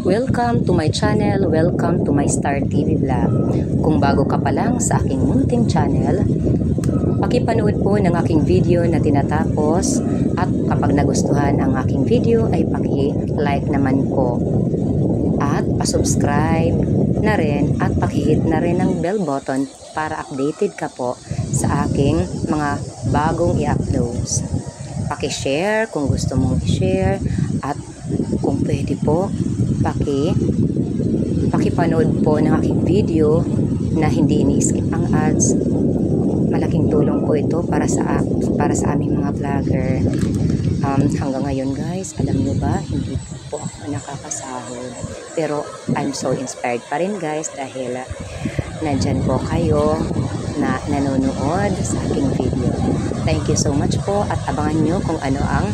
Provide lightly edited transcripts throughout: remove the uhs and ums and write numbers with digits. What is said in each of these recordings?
Welcome to my channel, welcome to my Star TV vlog. Kung bago ka pa lang sa aking munting channel, pakipanood po ng aking video na tinatapos at kapag nagustuhan ang aking video ay paki-like naman po. At pa-subscribe na rin at paki-hit na rin ang bell button para updated ka po sa aking mga bagong i-uploads. Paki-share kung gusto mong i-share at kung pwede po pakipanood po ng aking video na hindi ini-skip ang ads. Malaking tulong po ito para sa aming mga vlogger. Hanggang ngayon guys, alam nyo ba, hindi po ako nakakasahod. Pero I'm so inspired pa rin guys dahil nandyan po kayo na nanonood sa aking video. Thank you so much po at abangan nyo kung ano ang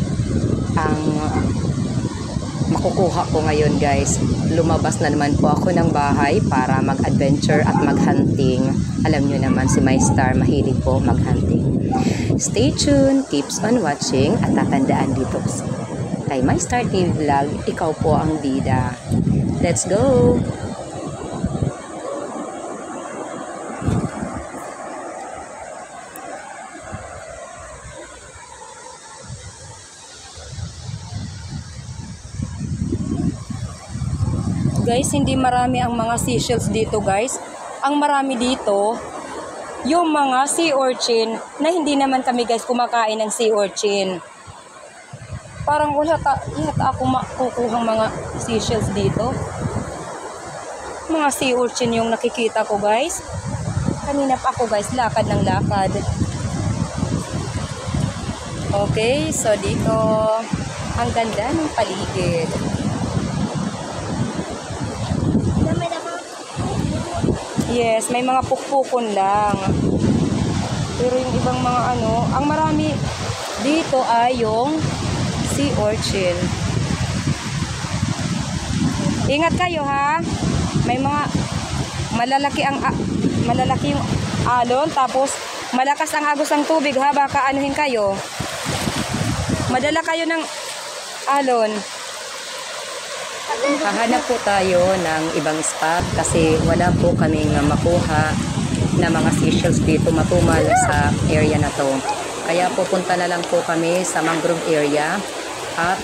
makukuha ko ngayon guys. Lumabas na naman po ako ng bahay para mag-adventure at mag-hunting. Alam nyo naman si My Star mahilig po mag-hunting. Stay tuned, keeps on watching at tatandaan dito kay My Star TV Vlog, ikaw po ang bida. Let's go! Guys, hindi marami ang mga seashells dito guys. Ang marami dito, yung mga sea urchin na hindi naman kami guys kumakain ng sea urchin. Parang wala ako makukuhang mga seashells dito. Mga sea urchin yung nakikita ko guys. Kanina pa ako guys, lakad ng lakad. Okay, so dito, ang ganda ng paligid. Yes, may mga pukpukon lang. Pero yung ibang mga ang marami dito ay yung sea urchin. Ingat kayo ha. May mga malalaki yung alon, tapos malakas ang agos ng tubig ha, baka anuhin kayo. Madala kayo ng alon. Hahanap po tayo ng ibang spot kasi wala po kaming makuha na mga seashells dito matumal sa area na to. Kaya pupunta na lang po kami sa mangrove area at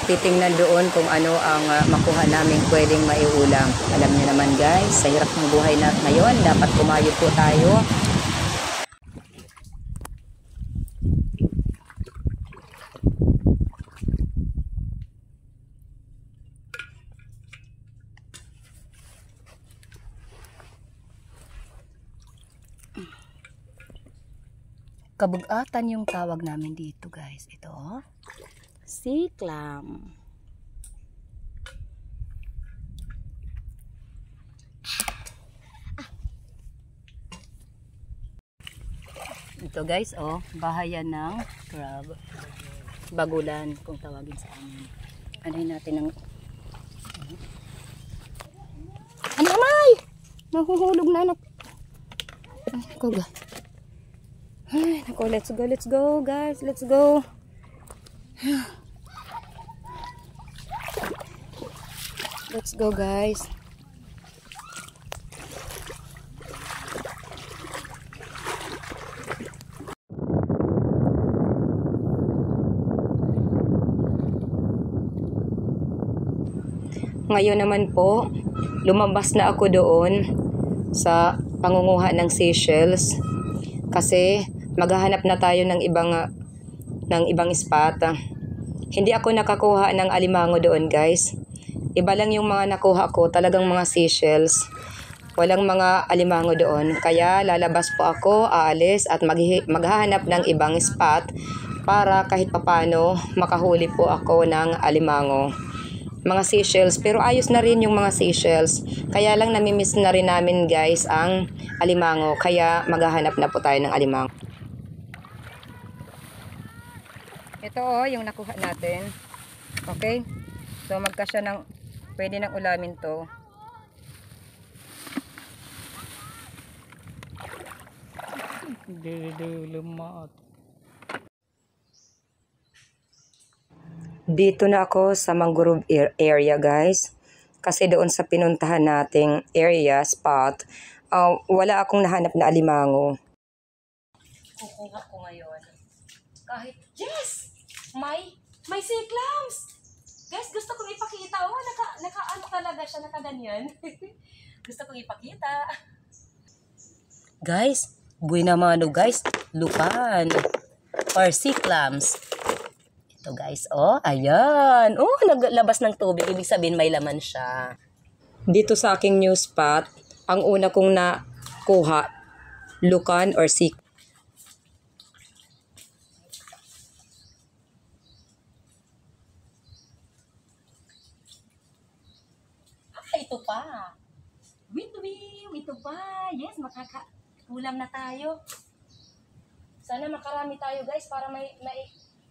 titingnan doon kung ano ang makuha namin pwedeng maiulam. Alam niyo naman guys, sa hirap ng buhay natin ngayon, dapat kumayo po tayo. Kabugatan yung tawag namin dito guys. Ito, sea clam. Ito guys, bahayan ng crab. Bagulan kung tawagin sa amin. Anahin natin ng anay! Nahuhulog na anak. Ay, koga. Ay, nako, let's go guys, let's go. Let's go guys. Ngayon naman po, lumabas na ako doon sa pangunguha ng seashells kasi maghahanap na tayo ng ibang spot. Hindi ako nakakuha ng alimango doon guys. Iba lang yung mga nakuha ko, talagang mga seashells. Walang mga alimango doon. Kaya lalabas po ako, aalis at maghahanap ng ibang spot para kahit papano makahuli po ako ng alimango. Mga seashells, pero ayos na rin yung mga seashells. Kaya lang namimiss na rin namin guys ang alimango. Kaya maghahanap na po tayo ng alimango. Ito yung nakuha natin. Okay? So magkasya ng pwede nang ulamin to. Lumat. Dito na ako sa mangrove area guys. Kasi doon sa pinuntahan nating area, spot, wala akong nahanap na alimango. Kukuha ko ngayon. Kahit, yes! May sea clams! Guys, gusto kong ipakita. Oh, naka-ano talaga siya, nakaganyan. Gusto kong ipakita. Guys, buena mano guys, lupan. Or sea clams. Ito guys, oh, ayan. Oh, naglabas ng tubig. Ibig sabihin may laman siya. Dito sa aking new spot, ang una kong nakuha, lukan or sea. Ito pa. Ito pa. Yes, makakakulam na tayo. Sana makarami tayo guys para may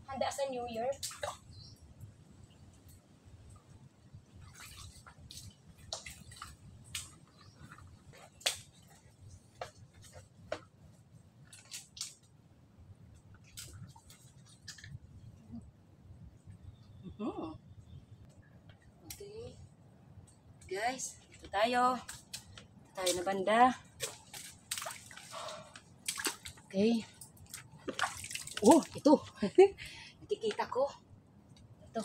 handa sa New Year. Okay. Guys, ito tayo. Ito tayo na banda. Okay. Oh, ito. Nakikita ko. Ito.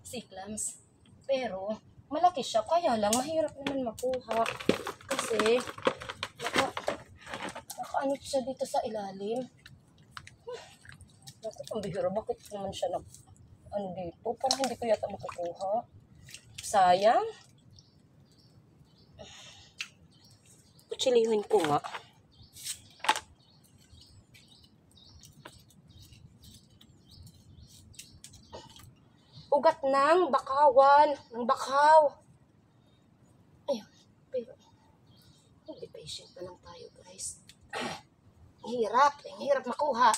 Sea clams. Pero, malaki siya. Kaya lang, mahirap naman makuha. Kasi, naka-ano siya dito sa ilalim. Naku, ang bihira. Bakit naman siya ano dito? Parang hindi ko yata makukuha. Sayang. Kutsilihin ko nga. Ugat ng bakawan. Ng bakaw. Ayun. Pero, hindi patient pa lang tayo guys. Hirap. Hirap makuha.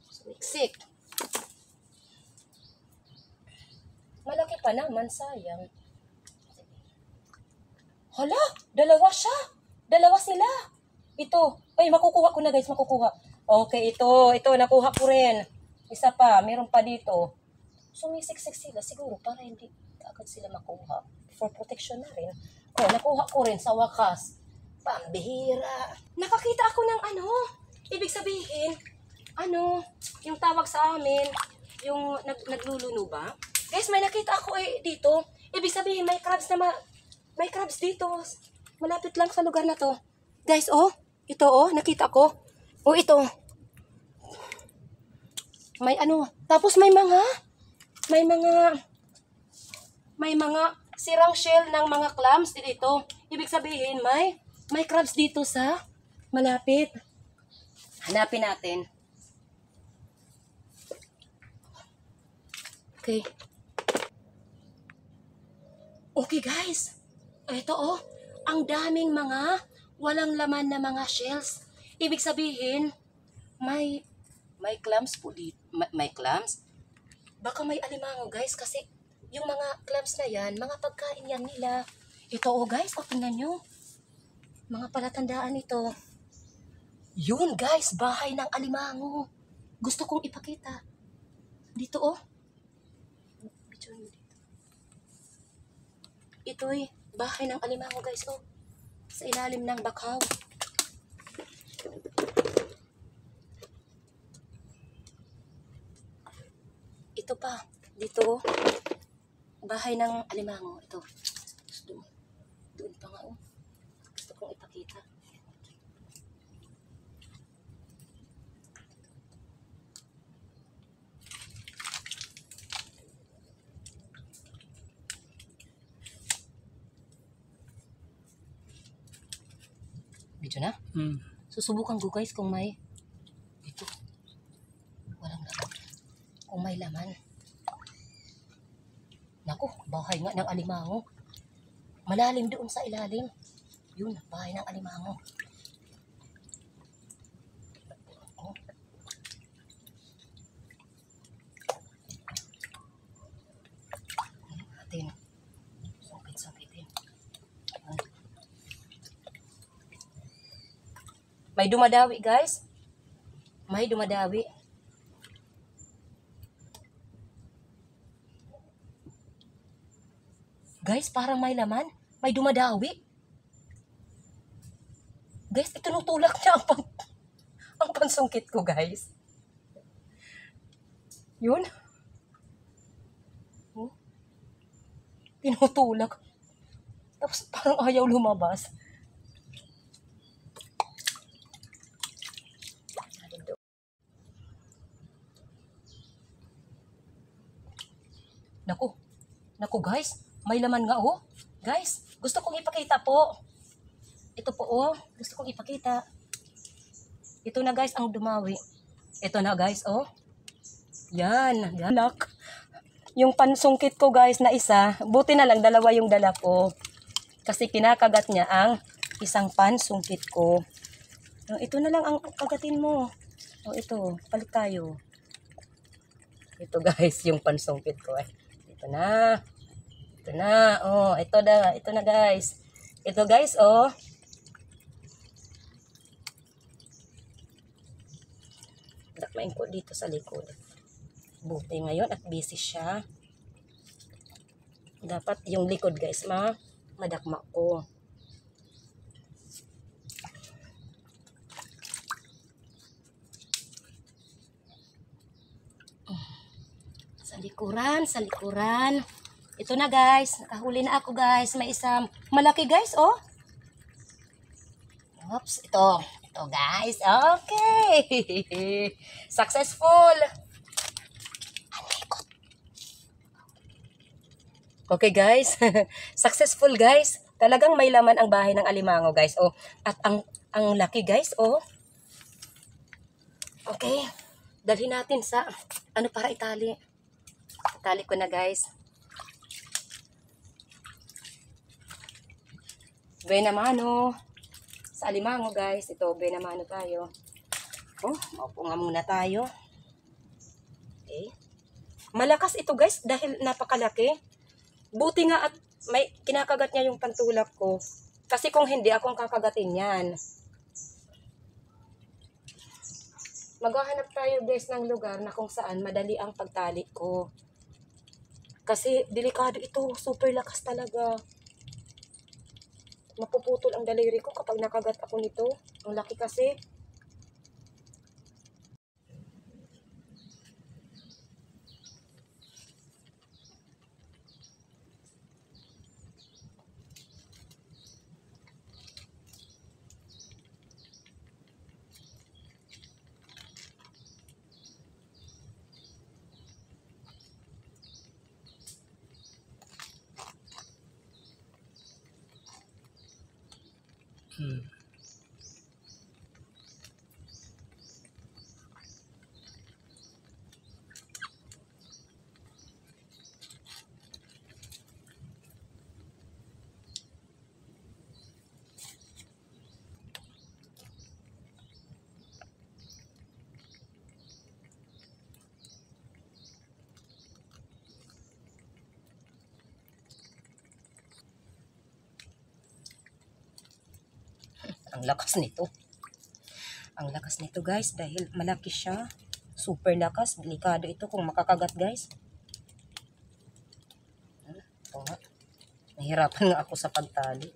Sumiksik. Malaki pa naman, sayang. Hala, dalawa siya. Dalawa sila. Ito. Ay, makukuha ko na guys, makukuha. Okay, ito, nakuha ko rin. Isa pa, meron pa dito. Sumisiksik sila siguro para hindi agad sila makuha. For protection na rin. Oh, nakuha ko rin sa wakas. Pambihira. Nakakita ako ng ano. Ibig sabihin, yung tawag sa amin, yung nagluluno ba? Guys, may nakita ako dito. Ibig sabihin, may crabs dito. Malapit lang sa lugar na to. Guys, oh. Ito, oh. Nakita ko. Oh, ito. May Tapos may mga sirang shell ng mga clams dito. Ibig sabihin, may crabs dito sa malapit. Hanapin natin. Okay. Okay guys, ito oh, ang daming mga walang laman na mga shells. Ibig sabihin, may clams po dito. May clams? Baka may alimango guys kasi yung mga clams na yan, mga pagkain yan nila. Ito oh guys, oh tingnan nyo. Mga palatandaan ito. Yun guys, bahay ng alimango. Gusto kong ipakita. Dito oh. Ito'y bahay ng alimango guys, oh. Sa ilalim ng bakaw. Ito pa, dito, oh. Bahay ng alimango, ito. Doon pa nga, oh. Gusto kong ipakita. Video na? Susubukan ko guys kung may ito. Walang laman. Kung may laman. Naku, bahay nga ng alimango. Malalim doon sa ilalim. Yun, bahay ng alimango. Oh. Atin. Sungkit-sungkitin. May dumadawi guys. May dumadawi. Guys, parang may laman. May dumadawi. Guys, itinutulak niya ang pansungkit ko, guys. Yun. Tinutulak. Tapos parang ayaw lumabas. Naku. Naku, guys. May laman nga, oh. Guys, gusto kong ipakita po. Ito po, oh. Gusto kong ipakita. Ito na, guys, ang dumawi. Ito na, guys, oh. Yan. Lock. Yung pansungkit ko, guys, na isa. Buti na lang, dalawa yung dala ko. Kasi kinakagat niya ang isang pansungkit ko. Ito na lang ang kagatin mo. Oh, ito. Palit tayo. Ito, guys, yung pansungkit ko. Ito na. Ito na. Oh, ito na. Ito na, guys. Ito, guys, oh. Dakmain ko dito sa likod. Buti ngayon at busy siya. Dapat yung likod, guys, madakma ko. Sa likuran, sa likuran. Ito na, guys. Nakahuli na ako, guys. May isang malaki, guys, oh. Oops, ito. Ito, guys. Okay. Successful. Okay, guys. Successful, guys. Talagang may laman ang bahay ng alimango, guys. Oh, at ang laki, guys, oh. Okay. Dalhin natin sa para itali. Itali ko na, guys. Benamano. Sa alimango, guys. Ito, benamano tayo. Oh, maupo nga muna tayo. Okay. Malakas ito, guys, dahil napakalaki. Buti nga at may kinakagat niya yung pantulak ko. Kasi kung hindi, akong kakagatin yan. Maghahanap tayo, guys, ng lugar na kung saan madali ang pagtali ko. Kasi delikado ito. Super lakas talaga. Mapuputol ang daliri ko kapag nakagat ako nito. Ang laki kasi. Ang lakas nito. Ang lakas nito, guys, dahil malaki siya. Super lakas. Delikado ito kung makakagat, guys. Ito nga. Nahirapan nga ako sa pagtali.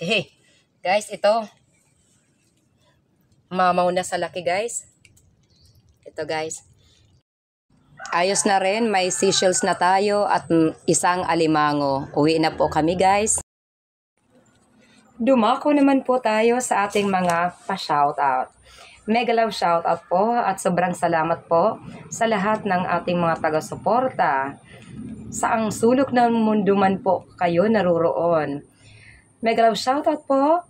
Okay. Guys, ito. Mamaw na sa laki, guys. Ito, guys. Ayos na rin. May seashells na tayo at isang alimango. Uwi na po kami, guys. Dumako naman po tayo sa ating mga pa-shoutout. Mega love shoutout po at sobrang salamat po sa lahat ng ating mga taga-suporta. Saang sulok ng mundo man po kayo naruroon. Mega love shoutout po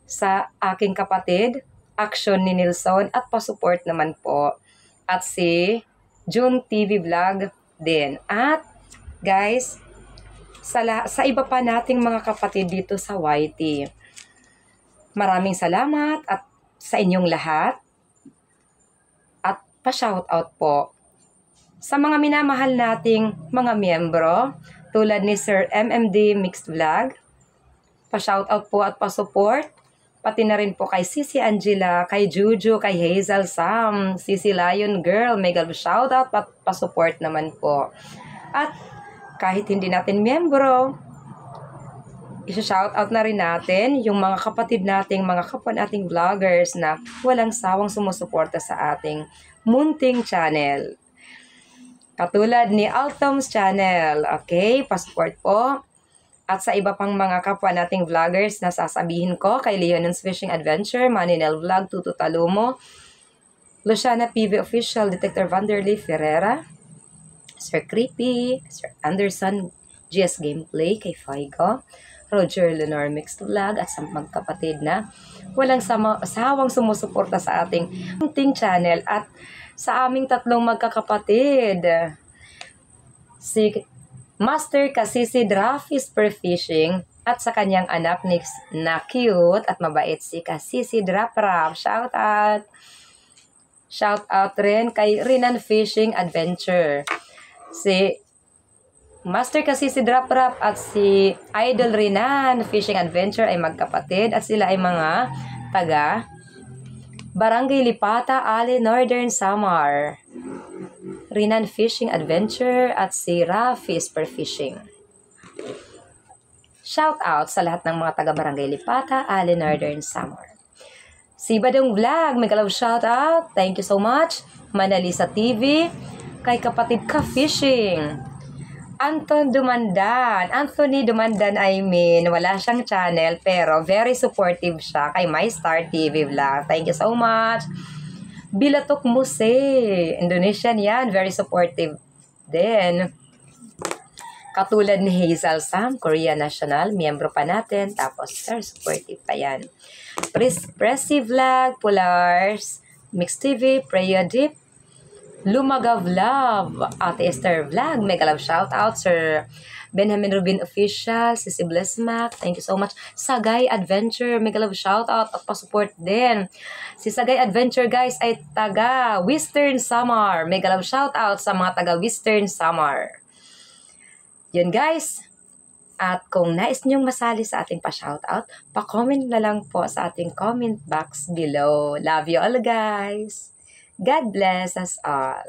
sa aking kapatid, Action ni Nilson at pa-support naman po. At si June TV Vlog din. At guys, sa iba pa nating mga kapatid dito sa YT, maraming salamat at sa inyong lahat. At pa-shoutout po sa mga minamahal nating mga miyembro tulad ni Sir MMD Mixed Vlog. Pa-shoutout po at pa-support. Pati na rin po kay Sisi Angela, kay Juju, kay Hazel Sam, Sisi Lion Girl, mega shoutout at pa-support naman po. At kahit hindi natin miyembro, isa-shoutout na rin natin yung mga kapatid nating, mga kapwa nating vloggers na walang sawang sumusuporta sa ating munting channel. Katulad ni Altom's Channel, okay? Pa-support po. At sa iba pang mga kapwa nating vloggers na sasabihin ko, kay Leon's Fishing Adventure, Maninel Vlog, Tutu Talumo, Luciana PV Official, Detector Vanderlei Ferreira, Sir Creepy, Sir Anderson, GS Gameplay, kay Faigo, Roger Lenore Mixed Vlog, at sa magkapatid na walang sawang sumusuporta sa ating munting channel at sa aming tatlong magkakapatid. Si Master Kasisi Drafis Per Fishing at sa kanyang anak na cute at mabait si Kasisi Draprap. Shout out! Shout out rin kay Rinan Fishing Adventure. Si Master Kasisi Draprap at si Idol Rinan Fishing Adventure ay magkapatid at sila ay mga taga Barangay Lipata, Ale, Northern Samar. Rinan Fishing Adventure at si Rafis Per Fishing. Shout out sa lahat ng mga taga Barangay Lipata, Ale, Northern Samar. Si Badong Vlog, mega love shout out. Thank you so much. Manalisa TV, kay kapatid ka Fishing. Anthony Dumandan, I mean, wala siyang channel pero very supportive siya kay My Star TV Vlog. Thank you so much. Bilatok Muse, Indonesian yan, very supportive din. Katulad ni Hazel Sam, Korea National, miyembro pa natin, tapos very supportive pa yan. Pressy Vlog, Polars, Mix TV, Preya Deep, Lumaga Vlog, Ate Esther Vlog, mega love shout out, Sir Benjamin Rubin Official, Sisi Blessmac, thank you so much. Sagay Adventure, mega love shout out at pa-support din. Si Sagay Adventure guys ay taga Western Samar, mega love shout out sa mga taga Western Samar. Yun guys. At kung nais nyong masali sa ating pa-shoutout, pa-comment na lang po sa ating comment box below. Love you all guys. God bless us all.